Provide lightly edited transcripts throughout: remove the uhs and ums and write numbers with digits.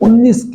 19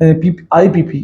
IPP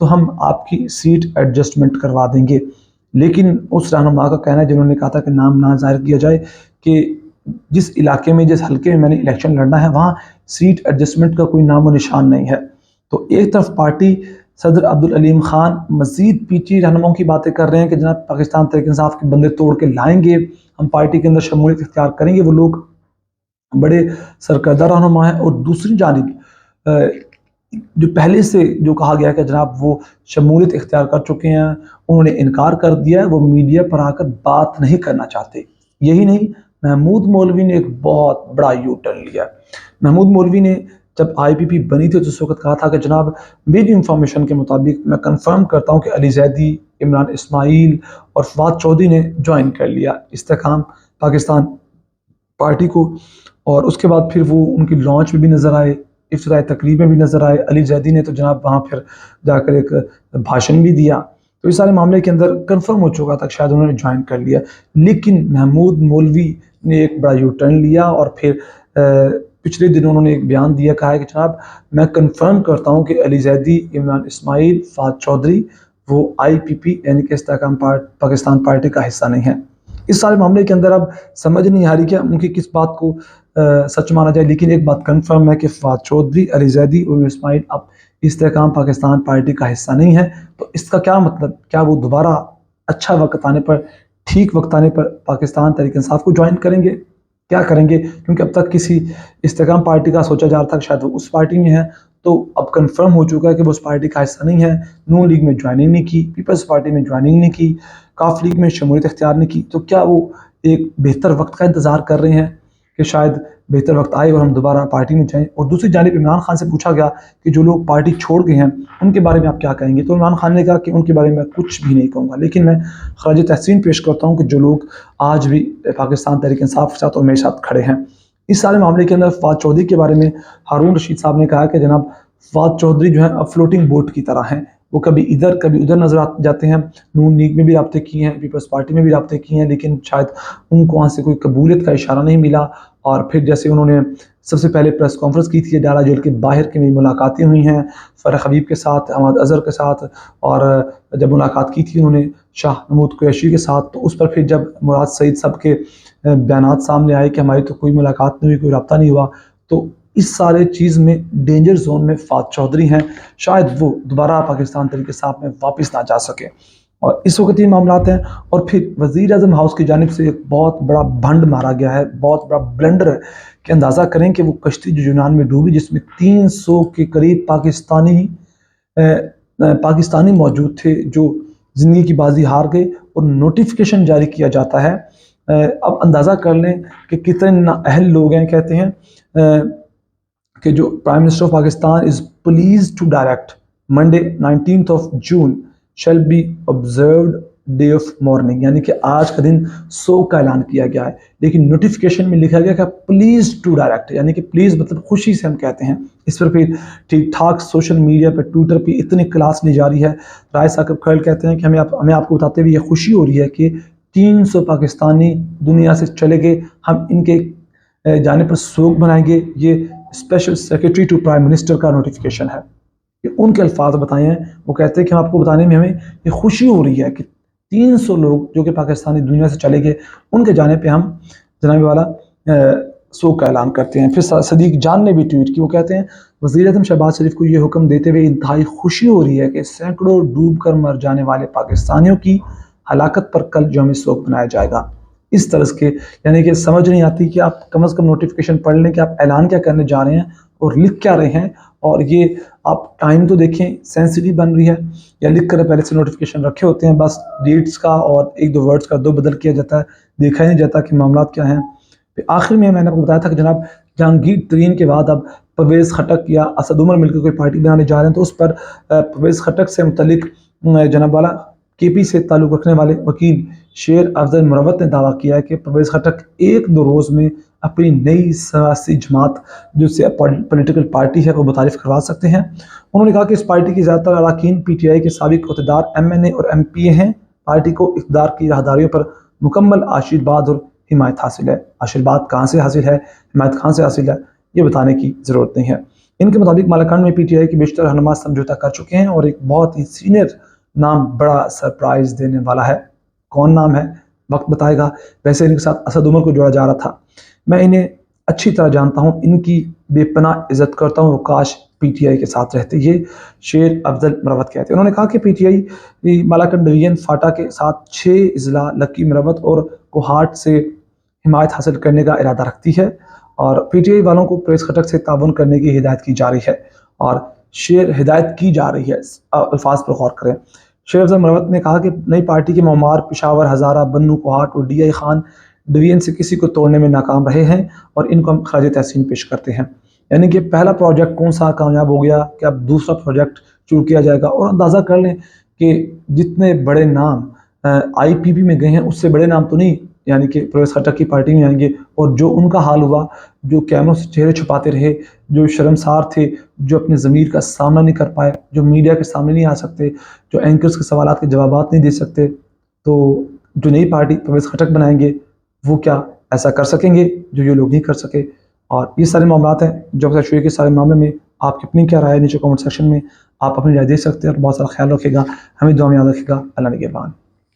تو ہم آپ کی سیٹ ایڈجسٹمنٹ کروا دیں گے۔ لیکن اس رہنما کا کہنا ہے جنہوں نے کہا تھا کہ نام نہ ظاہر کیا جائے کہ جس علاقے میں جس حلقے میں میں نے الیکشن لڑنا ہے وہاں سیٹ ایڈجسٹمنٹ کا کوئی نام و نشان نہیں ہے۔ تو ایک طرف پارٹی صدر عبدالعلیم خان مزید پی ٹی رہنماؤں کی باتیں کر رہے ہیں کہ جناب پاکستان تحریک انصاف کے بندے توڑ کے لائیں گے، ہم پارٹی کے اندر شمولیت اختیار کریں گے، وہ لوگ بڑے سرکردہ رہنما ہیں، اور دوسری جانب جو پہلے سے جو کہا گیا کہ جناب وہ شمولیت اختیار کر چکے ہیں، انہوں نے انکار کر دیا ہے، وہ میڈیا پر آ کر بات نہیں کرنا چاہتے۔ یہی نہیں، محمود مولوی نے ایک بہت بڑا یو ٹرن لیا۔ محمود مولوی نے جب آئی پی پی بنی تھی تو اس وقت کہا تھا کہ جناب میری انفارمیشن کے مطابق میں کنفرم کرتا ہوں کہ علی زیدی، عمران اسماعیل اور فواد چودھری نے جوائن کر لیا استحکام پاکستان پارٹی کو، اور اس کے بعد پھر وہ ان کی لانچ میں بھی نظر آئے، افتتاحی تقریب میں بھی نظر آئے۔ علی زیدی نے تو جناب وہاں پھر جا کر ایک بھاشن بھی دیا۔ تو اس سارے معاملے کے اندر کنفرم ہو چکا تھا کہ شاید انہوں نے جوائن کر لیا، لیکن محمود مولوی نے ایک بڑا یو ٹرن لیا، اور پھر پچھلے دنوں انہوں نے ایک بیان دیا، کہا ہے کہ جناب میں کنفرم کرتا ہوں کہ علی زیدی، عمران اسماعیل، فہد چودھری وہ آئی پی پی یعنی کہ استحکام پاکستان پارٹی کا حصہ نہیں ہیں۔ اس سارے معاملے کے اندر اب سمجھ نہیں آ رہی کہ ان کی کس بات کو سچ مانا جائے، لیکن ایک بات کنفرم ہے کہ فہد چودھری، علی زیدی اور عمران اسماعیل اب استحکام پاکستان پارٹی کا حصہ نہیں ہے۔ تو اس کا کیا مطلب، کیا وہ دوبارہ اچھا وقت آنے پر، ٹھیک وقت آنے پر پاکستان تحریک انصاف کو جوائن کریں گے؟ کیا کریں گے؟ کیونکہ اب تک کسی استحکام پارٹی کا سوچا جا رہا تھا کہ شاید وہ اس پارٹی میں ہے، تو اب کنفرم ہو چکا ہے کہ وہ اس پارٹی کا حصہ نہیں ہے۔ نون لیگ میں جوائننگ نہیں کی، پیپلز پارٹی میں جوائننگ نہیں کی، کاف لیگ میں شمولیت اختیار نہیں کی، تو کیا وہ ایک بہتر وقت کا انتظار کر رہے ہیں کہ شاید بہتر وقت آئے اور ہم دوبارہ پارٹی میں جائیں؟ اور دوسری جانب عمران خان سے پوچھا گیا کہ جو لوگ پارٹی چھوڑ گئے ہیں ان کے بارے میں آپ کیا کہیں گے، تو عمران خان نے کہا کہ ان کے بارے میں کچھ بھی نہیں کہوں گا، لیکن میں خراج تحسین پیش کرتا ہوں کہ جو لوگ آج بھی پاکستان تحریک انصاف کے ساتھ اور میرے ساتھ کھڑے ہیں۔ اس سارے معاملے کے اندر فواد چودھری کے بارے میں ہارون رشید صاحب نے کہا کہ جناب فواد چودھری جو ہیں اب فلوٹنگ بوٹ کی طرح ہیں، وہ کبھی ادھر کبھی ادھر نظر جاتے ہیں۔ نون لیگ میں بھی رابطے کیے ہیں، پیپلز پارٹی میں بھی رابطے کیے ہیں، لیکن شاید ان کو وہاں سے کوئی قبولیت کا اشارہ نہیں ملا، اور پھر جیسے انہوں نے سب سے پہلے پریس کانفرنس کی تھی ڈالا جیل کے باہر کی ملاقاتیں ہوئی ہیں فرح حبیب کے ساتھ، احمد اظہر کے ساتھ، اور جب ملاقات کی تھی انہوں نے شاہ محمود قریشی کے ساتھ، تو اس پر پھر جب مراد سعید صاحب کے بیانات سامنے آئے کہ ہماری تو کوئی ملاقات نہیں ہوئی، کوئی رابطہ نہیں ہوا، تو اس سارے چیز میں ڈینجر زون میں فہد چودھری ہیں، شاید وہ دوبارہ پاکستان تحریک انصاف میں واپس نہ جا سکے، اور اس وقت یہ معاملات ہیں۔ اور پھر وزیر اعظم ہاؤس کی جانب سے ایک بہت بڑا بھنڈ مارا گیا ہے، بہت بڑا بلنڈر ہے، کہ اندازہ کریں کہ وہ کشتی جو یونان میں ڈوبی جس میں 300 کے قریب پاکستانی موجود تھے جو زندگی کی بازی ہار گئے، اور نوٹیفیکیشن جاری کیا جاتا ہے۔ اب اندازہ کر لیں کہ کتنے نااہل لوگ ہیں، کہتے ہیں کہ جو prime minister of Pakistan is pleased to direct Monday 19th of June shall be observed day of mourning، یعنی کہ آج کا دن سوگ کا اعلان کیا گیا ہے، لیکن نوٹیفیکیشن میں لکھا گیا کہ پلیز ٹو ڈائریکٹ، یعنی کہ پلیز مطلب خوشی سے ہم کہتے ہیں۔ اس پر پھر ٹھیک ٹھاک سوشل میڈیا پہ، ٹویٹر پہ اتنی کلاس لی جا رہی ہے۔ رائے ثاقب کھرل کہتے ہیں کہ ہمیں آپ کو بتاتے ہوئے یہ خوشی ہو رہی ہے کہ 300 پاکستانی دنیا سے چلے گئے، ہم ان کے جانے پر سوگ منائیں گے۔ یہ special secretary to prime minister کا نوٹیفیکیشن ہے، کہ ان کے الفاظ بتائے ہیں۔ وہ کہتے ہیں کہ ہم آپ کو بتانے میں ہمیں یہ خوشی ہو رہی ہے کہ 300 لوگ جو کہ پاکستانی دنیا سے چلے گئے، ان کے جانے پہ ہم جناب والا سوگ کا اعلان کرتے ہیں۔ پھر صدیق جان نے بھی ٹویٹ کی، وہ کہتے ہیں وزیر اعظم شہباز شریف کو یہ حکم دیتے ہوئے انتہائی خوشی ہو رہی ہے کہ سینکڑوں ڈوب کر مر جانے والے پاکستانیوں کی ہلاکت پر کل یوم سوگ منایا جائے گا۔ اس طرح کے، یعنی کہ سمجھ نہیں آتی کہ آپ کم از کم نوٹیفیکیشن پڑھ لیں کہ آپ اعلان کیا کرنے جا رہے ہیں اور لکھ کیا رہے ہیں، اور یہ آپ ٹائم تو دیکھیں، سینسٹیو بن رہی ہے، یا لکھ کر پہلے سے نوٹیفیکیشن رکھے ہوتے ہیں، بس ڈیٹس کا اور ایک دو ورڈز کا دو بدل کیا جاتا ہے، دیکھا ہی نہیں جاتا کہ معاملات کیا ہیں۔ پھر آخر میں نے آپ کو بتایا تھا کہ جناب جہانگیر ترین کے بعد اب پرویز خٹک یا اسد عمر مل کے کوئی پارٹی بنانے جا رہے ہیں، تو اس پر پرویز خٹک سے متعلق جناب والا کے پی سے تعلق رکھنے والے وکیل شیر افضل مروت نے دعویٰ کیا ہے کہ پرویز خٹک ایک دو روز میں اپنی نئی سیاسی جماعت جو سے پولیٹیکل پارٹی ہے وہ متعارف کروا سکتے ہیں۔ انہوں نے کہا کہ اس پارٹی کی زیادہ تر اراکین پی ٹی آئی کے سابق عہدیدار ایم این اے اور ایم پی اے ہیں، پارٹی کو اقتدار کی راہداریوں پر مکمل آشیرواد اور حمایت حاصل ہے۔ آشیرواد کہاں سے حاصل ہے، حمایت کہاں سے حاصل ہے، یہ بتانے کی ضرورت نہیں ہے۔ ان کے مطابق مالاکنڈ میں پی ٹی آئی کے بیشتر رہنما سمجھوتہ کر چکے ہیں اور ایک بہت ہی سینئر نام بڑا سرپرائز دینے والا ہے۔ کون نام ہے وقت بتائے گا۔ ویسے ان کے ساتھ اسد عمر کو جوڑا جا رہا تھا، میں انہیں اچھی طرح جانتا ہوں، ان کی بے پناہ عزت کرتا ہوں، وہ کاش پی ٹی آئی کے ساتھ رہتے۔ یہ شیر افضل مروت کہتے ہیں۔ انہوں نے کہا کہ P T I Malakand division FATA کے ساتھ 6 اضلاع لکی مروت اور کوہاٹ سے حمایت حاصل کرنے کا ارادہ رکھتی ہے، اور پی ٹی آئی والوں کو پریس خٹک سے تعاون کرنے کی ہدایت کی جا رہی ہے، اور شیر ہدایت کی جا رہی ہے، الفاظ پر غور کریں۔ شیر افضل مروت نے کہا کہ نئی پارٹی کے معمار پشاور، ہزارہ، بنو، کوہاٹ اور ڈی آئی خان ڈویژن سے کسی کو توڑنے میں ناکام رہے ہیں، اور ان کو ہم خراج تحسین پیش کرتے ہیں۔ یعنی کہ پہلا پروجیکٹ کون سا کامیاب ہو گیا کہ اب دوسرا پروجیکٹ شروع کیا جائے گا، اور اندازہ کر لیں کہ جتنے بڑے نام آئی پی پی میں گئے ہیں اس سے بڑے نام تو نہیں، یعنی کہ پرویز خٹک کی پارٹی میں آئیں گے، اور جو ان کا حال ہوا، جو کیمروں سے چہرے چھپاتے رہے، جو شرمسار تھے، جو اپنے ضمیر کا سامنا نہیں کر پائے، جو میڈیا کے سامنے نہیں آ سکتے، جو اینکرز کے سوالات کے جوابات نہیں دے سکتے، تو جو نئی پارٹی پرویز خٹک بنائیں گے وہ کیا ایسا کر سکیں گے جو یہ لوگ نہیں کر سکے؟ اور یہ سارے معاملات ہیں جو شوئے کے سارے معاملے میں آپ کی اپنی کیا رائے ہے، نیچے کمنٹ سیکشن میں آپ اپنی رائے دے سکتے ہیں، اور بہت سارا خیال رکھے گا، ہمیں دعا میں یاد رکھے گا۔ اللہ نگہبان۔